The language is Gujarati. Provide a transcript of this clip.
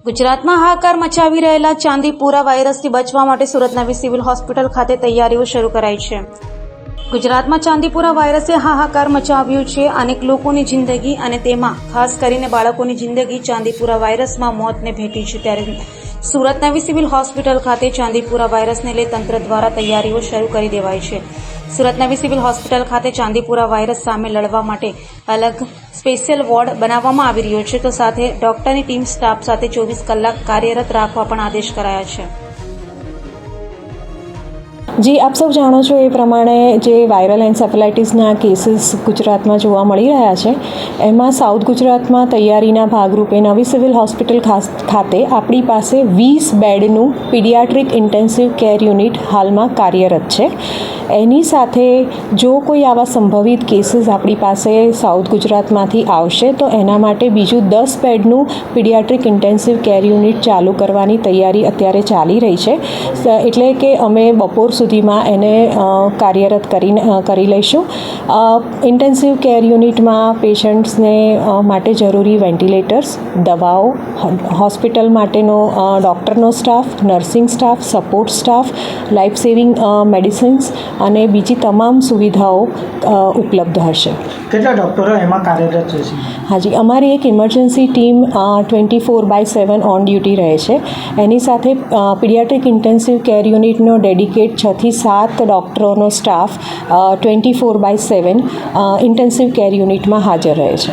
ગુજરાતમાં હાહાકાર મચાવી રહેલા ચાંદીપુરા વાયરસથી બચવા માટે સુરત નવી સિવિલ હોસ્પિટલ ખાતે તૈયારીઓ શરૂ કરાઈ છે. ગુજરાતમાં ચાંદીપુરા વાયરસે હાહાકાર મચાવ્યું છે. અનેક લોકોની જિંદગી અને તેમાં ખાસ કરીને બાળકોની જિંદગી ચાંદીપુરા વાયરસમાં મોતને ભેટી છે. ત્યારે સુરત નવી સિવિલ હોસ્પિટલ ખાતે ચાંદીપુરા વાયરસને લઈ તંત્ર દ્વારા તૈયારીઓ શરૂ કરી દેવાઈ છે. સુરત નવી સિવિલ હોસ્પિટલ ખાતે ચાંદીપુરા વાયરસ સામે લડવા માટે અલગ સ્પેશિયલ વોર્ડ બનાવવામાં આવી રહ્યો છે. તો સાથે ડોક્ટરની ટીમ સ્ટાફ સાથે 24 કલાક કાર્યરત રાખવા પણ આદેશ કરાયા છે. જી આપ સૌ જાણો છો એ પ્રમાણે જે વાયરલ એન્સેફેલાઇટિસના કેસીસ ગુજરાતમાં જોવા મળી રહ્યા છે, એમાં સાઉથ ગુજરાતમાં તૈયારીના ભાગરૂપે નવી સિવિલ હોસ્પિટલ ખાતે આપણી પાસે 20 બેડનું પીડિયાટ્રિક ઇન્ટેન્સિવ કેર યુનિટ હાલમાં કાર્યરત છે. એની સાથે જો કોઈ આવા સંભવિત કેસીસ આપણી પાસે સાઉથ ગુજરાતમાંથી આવશે તો એના માટે બીજું 10 બેડનું પીડિયાટ્રિક ઇન્ટેન્સિવ કેર યુનિટ ચાલુ કરવાની તૈયારી અત્યારે ચાલી રહી છે. એટલે કે અમે બપોર સુધીમાં એને કાર્યરત કરી લઈશું. ઇન્ટેન્સિવ કેર યુનિટમાં પેશન્ટ્સને માટે જરૂરી વેન્ટિલેટર્સ, દવાઓ, હોસ્પિટલ માટેનો ડૉક્ટરનો staff, nursing staff, support staff, life saving medicines અને બીજી તમામ સુવિધાઓ ઉપલબ્ધ હશે. કેટલા ડૉક્ટરો એમાં કાર્યરત રહેશે? હાજી, અમારી એક ઇમરજન્સી ટીમ 24/7 ઓન ડ્યુટી રહે છે. એની સાથે પીડિયાટ્રિક ઇન્ટેન્સિવ કેર યુનિટનો ડેડિકેટ 6 થી 7 ડૉક્ટરોનો સ્ટાફ 24/7 ઇન્ટેન્સિવ કેર યુનિટમાં હાજર રહે છે.